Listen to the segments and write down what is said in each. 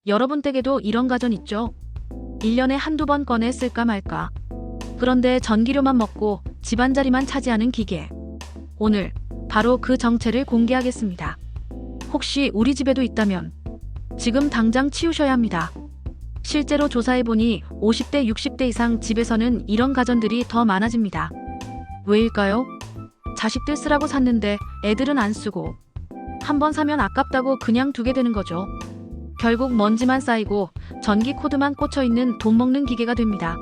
여러분 댁에도 이런 가전 있죠? 1년에 한두 번 꺼내 쓸까 말까. 그런데 전기료만 먹고 집안자리만 차지하는 기계. 오늘 바로 그 정체를 공개하겠습니다. 혹시 우리 집에도 있다면 지금 당장 치우셔야 합니다. 실제로 조사해보니 50대, 60대 이상 집에서는 이런 가전들이 더 많아집니다. 왜일까요? 자식들 쓰라고 샀는데 애들은 안 쓰고 한번 사면 아깝다고 그냥 두게 되는 거죠. 결국 먼지만 쌓이고 전기 코드만 꽂혀있는 돈 먹는 기계가 됩니다.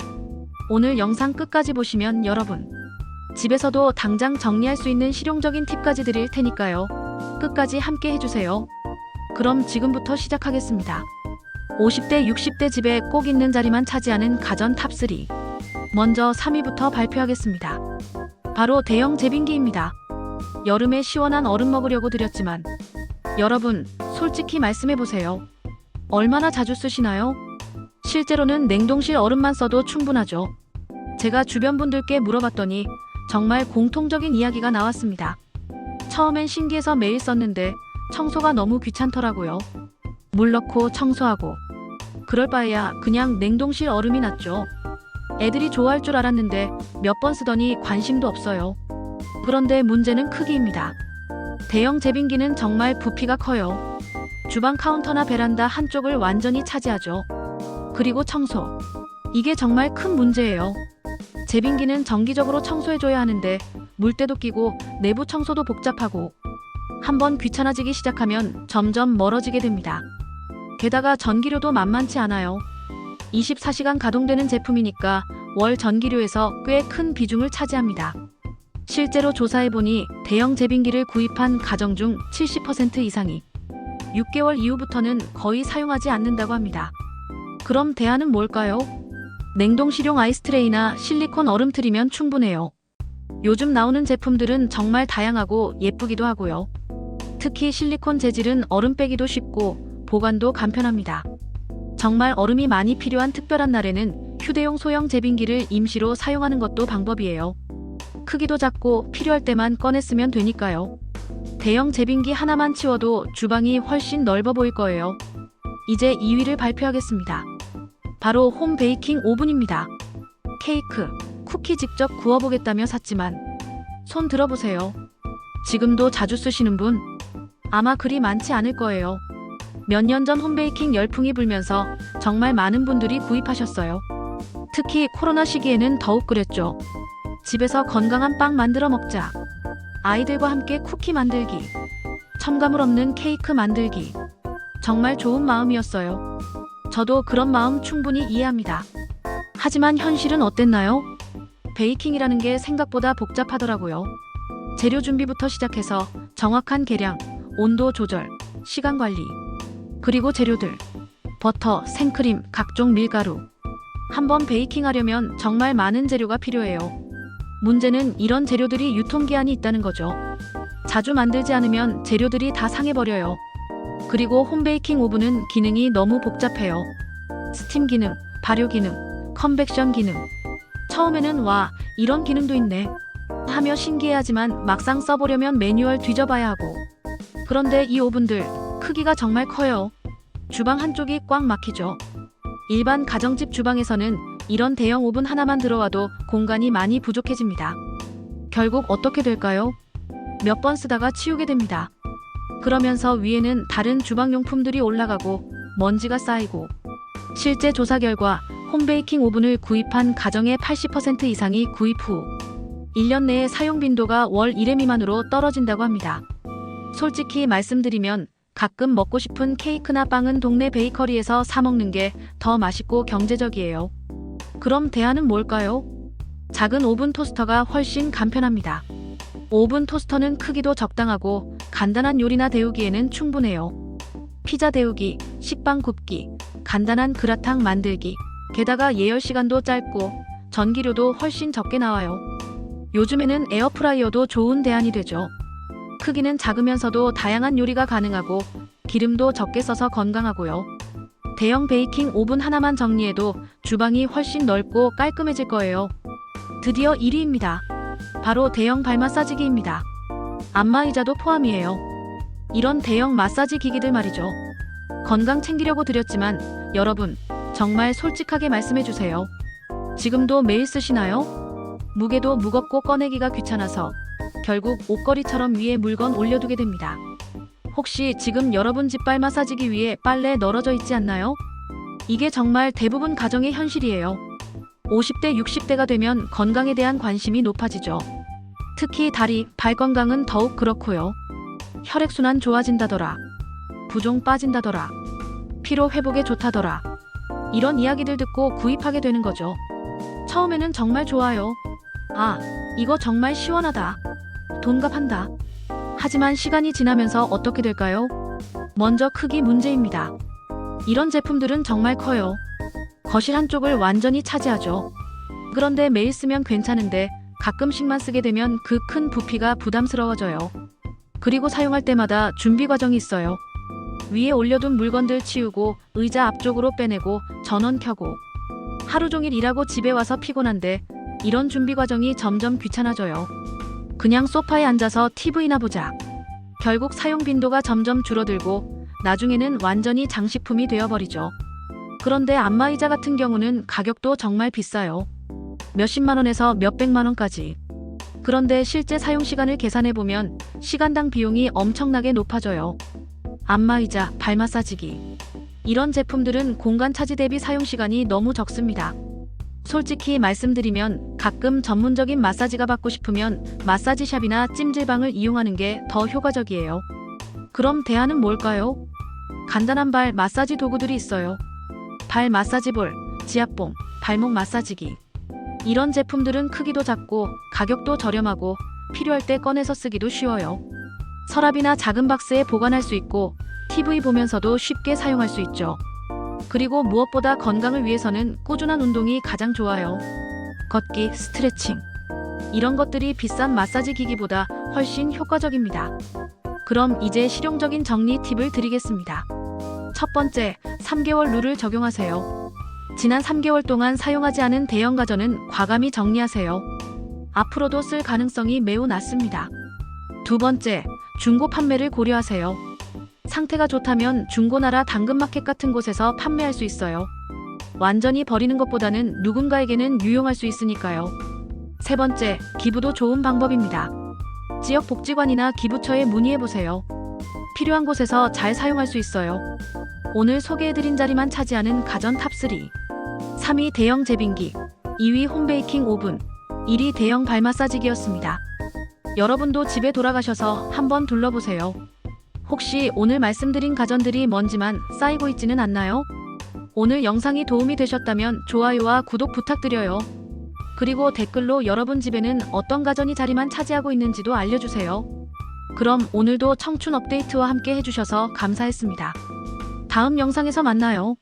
오늘 영상 끝까지 보시면 여러분 집에서도 당장 정리할 수 있는 실용적인 팁까지 드릴 테니까요. 끝까지 함께 해주세요. 그럼 지금부터 시작하겠습니다. 50대, 60대 집에 꼭 있는 자리만 차지하는 가전 탑3. 먼저 3위부터 발표하겠습니다. 바로 대형 제빙기입니다. 여름에 시원한 얼음 먹으려고 드렸지만 여러분 솔직히 말씀해보세요. 얼마나 자주 쓰시나요? 실제로는 냉동실 얼음만 써도 충분하죠. 제가 주변 분들께 물어봤더니 정말 공통적인 이야기가 나왔습니다. 처음엔 신기해서 매일 썼는데 청소가 너무 귀찮더라고요. 물 넣고 청소하고 그럴 바에야 그냥 냉동실 얼음이 낫죠. 애들이 좋아할 줄 알았는데 몇 번 쓰더니 관심도 없어요. 그런데 문제는 크기입니다. 대형 제빙기는 정말 부피가 커요. 주방 카운터나 베란다 한쪽을 완전히 차지하죠. 그리고 청소. 이게 정말 큰 문제예요. 제빙기는 정기적으로 청소해줘야 하는데 물때도 끼고 내부 청소도 복잡하고 한번 귀찮아지기 시작하면 점점 멀어지게 됩니다. 게다가 전기료도 만만치 않아요. 24시간 가동되는 제품이니까 월 전기료에서 꽤 큰 비중을 차지합니다. 실제로 조사해보니 대형 제빙기를 구입한 가정 중 70% 이상이 6개월 이후부터는 거의 사용하지 않는다고 합니다. 그럼 대안은 뭘까요? 냉동실용 아이스트레이나 실리콘 얼음틀이면 충분해요. 요즘 나오는 제품들은 정말 다양하고 예쁘기도 하고요. 특히 실리콘 재질은 얼음 빼기도 쉽고 보관도 간편합니다. 정말 얼음이 많이 필요한 특별한 날에는 휴대용 소형 제빙기를 임시로 사용하는 것도 방법이에요. 크기도 작고 필요할 때만 꺼내 쓰면 되니까요. 대형 제빙기 하나만 치워도 주방이 훨씬 넓어 보일 거예요. 이제 2위를 발표하겠습니다. 바로 홈 베이킹 오븐입니다. 케이크, 쿠키 직접 구워보겠다며 샀지만 손 들어보세요. 지금도 자주 쓰시는 분? 아마 그리 많지 않을 거예요. 몇 년 전 홈베이킹 열풍이 불면서 정말 많은 분들이 구입하셨어요. 특히 코로나 시기에는 더욱 그랬죠. 집에서 건강한 빵 만들어 먹자. 아이들과 함께 쿠키 만들기. 첨가물 없는 케이크 만들기. 정말 좋은 마음이었어요. 저도 그런 마음 충분히 이해합니다. 하지만 현실은 어땠나요? 베이킹이라는 게 생각보다 복잡하더라고요. 재료 준비부터 시작해서 정확한 계량, 온도 조절, 시간 관리, 그리고 재료들, 버터, 생크림, 각종 밀가루. 한번 베이킹하려면 정말 많은 재료가 필요해요. 문제는 이런 재료들이 유통기한이 있다는 거죠. 자주 만들지 않으면 재료들이 다 상해버려요. 그리고 홈베이킹 오븐은 기능이 너무 복잡해요. 스팀 기능, 발효 기능, 컨벡션 기능. 처음에는 와, 이런 기능도 있네 하며 신기해하지만 막상 써보려면 매뉴얼 뒤져봐야 하고. 그런데 이 오븐들 크기가 정말 커요. 주방 한쪽이 꽉 막히죠. 일반 가정집 주방에서는 이런 대형 오븐 하나만 들어와도 공간이 많이 부족해집니다. 결국 어떻게 될까요? 몇 번 쓰다가 치우게 됩니다. 그러면서 위에는 다른 주방용품들이 올라가고 먼지가 쌓이고. 실제 조사 결과 홈베이킹 오븐을 구입한 가정의 80% 이상이 구입 후 1년 내에 사용 빈도가 월 1회 미만으로 떨어진다고 합니다. 솔직히 말씀드리면 가끔 먹고 싶은 케이크나 빵은 동네 베이커리에서 사 먹는 게 더 맛있고 경제적이에요. 그럼 대안은 뭘까요? 작은 오븐 토스터가 훨씬 간편합니다. 오븐 토스터는 크기도 적당하고 간단한 요리나 데우기에는 충분해요. 피자 데우기, 식빵 굽기, 간단한 그라탕 만들기. 게다가 예열 시간도 짧고 전기료도 훨씬 적게 나와요. 요즘에는 에어프라이어도 좋은 대안이 되죠. 크기는 작으면서도 다양한 요리가 가능하고 기름도 적게 써서 건강하고요. 대형 베이킹 오븐 하나만 정리해도 주방이 훨씬 넓고 깔끔해질 거예요. 드디어 1위입니다. 바로 대형 발 마사지기입니다. 안마의자도 포함이에요. 이런 대형 마사지 기기들 말이죠. 건강 챙기려고 드렸지만 여러분, 정말 솔직하게 말씀해주세요. 지금도 매일 쓰시나요? 무게도 무겁고 꺼내기가 귀찮아서 결국 옷걸이처럼 위에 물건 올려두게 됩니다. 혹시 지금 여러분 집 발 마사지기 위에 빨래 널어져 있지 않나요? 이게 정말 대부분 가정의 현실이에요. 50대, 60대가 되면 건강에 대한 관심이 높아지죠. 특히 다리, 발 건강은 더욱 그렇고요. 혈액순환 좋아진다더라. 부종 빠진다더라. 피로 회복에 좋다더라. 이런 이야기들 듣고 구입하게 되는 거죠. 처음에는 정말 좋아요. 아, 이거 정말 시원하다. 돈값한다. 하지만 시간이 지나면서 어떻게 될까요? 먼저 크기 문제입니다. 이런 제품들은 정말 커요. 거실 한쪽을 완전히 차지하죠. 그런데 매일 쓰면 괜찮은데 가끔씩만 쓰게 되면 그 큰 부피가 부담스러워져요. 그리고 사용할 때마다 준비 과정이 있어요. 위에 올려둔 물건들 치우고 의자 앞쪽으로 빼내고 전원 켜고 하루 종일 일하고 집에 와서 피곤한데 이런 준비 과정이 점점 귀찮아져요. 그냥 소파에 앉아서 TV나 보자. 결국 사용 빈도가 점점 줄어들고 나중에는 완전히 장식품이 되어버리죠. 그런데 안마의자 같은 경우는 가격도 정말 비싸요. 몇십만 원에서 몇백만 원까지. 그런데 실제 사용 시간을 계산해보면 시간당 비용이 엄청나게 높아져요. 안마의자, 발 마사지기. 이런 제품들은 공간 차지 대비 사용 시간이 너무 적습니다. 솔직히 말씀드리면 가끔 전문적인 마사지가 받고 싶으면 마사지샵이나 찜질방을 이용하는 게 더 효과적이에요. 그럼 대안은 뭘까요? 간단한 발 마사지 도구들이 있어요. 발 마사지볼, 지압봉, 발목 마사지기. 이런 제품들은 크기도 작고 가격도 저렴하고 필요할 때 꺼내서 쓰기도 쉬워요. 서랍이나 작은 박스에 보관할 수 있고 TV 보면서도 쉽게 사용할 수 있죠. 그리고 무엇보다 건강을 위해서는 꾸준한 운동이 가장 좋아요. 걷기, 스트레칭. 이런 것들이 비싼 마사지 기기보다 훨씬 효과적입니다. 그럼 이제 실용적인 정리 팁을 드리겠습니다. 첫 번째, 3개월 룰을 적용하세요. 지난 3개월 동안 사용하지 않은 대형 가전은 과감히 정리하세요. 앞으로도 쓸 가능성이 매우 낮습니다. 두 번째, 중고 판매를 고려하세요. 상태가 좋다면 중고나라 당근마켓 같은 곳에서 판매할 수 있어요. 완전히 버리는 것보다는 누군가에게는 유용할 수 있으니까요. 세 번째, 기부도 좋은 방법입니다. 지역 복지관이나 기부처에 문의해보세요. 필요한 곳에서 잘 사용할 수 있어요. 오늘 소개해드린 자리만 차지하는 가전 탑3. 3위 대형 제빙기, 2위 홈베이킹 오븐, 1위 대형 발 마사지기였습니다. 여러분도 집에 돌아가셔서 한번 둘러보세요. 혹시 오늘 말씀드린 가전들이 먼지만 쌓이고 있지는 않나요? 오늘 영상이 도움이 되셨다면 좋아요와 구독 부탁드려요. 그리고 댓글로 여러분 집에는 어떤 가전이 자리만 차지하고 있는지도 알려주세요. 그럼 오늘도 청춘 업데이트와 함께 해주셔서 감사했습니다. 다음 영상에서 만나요.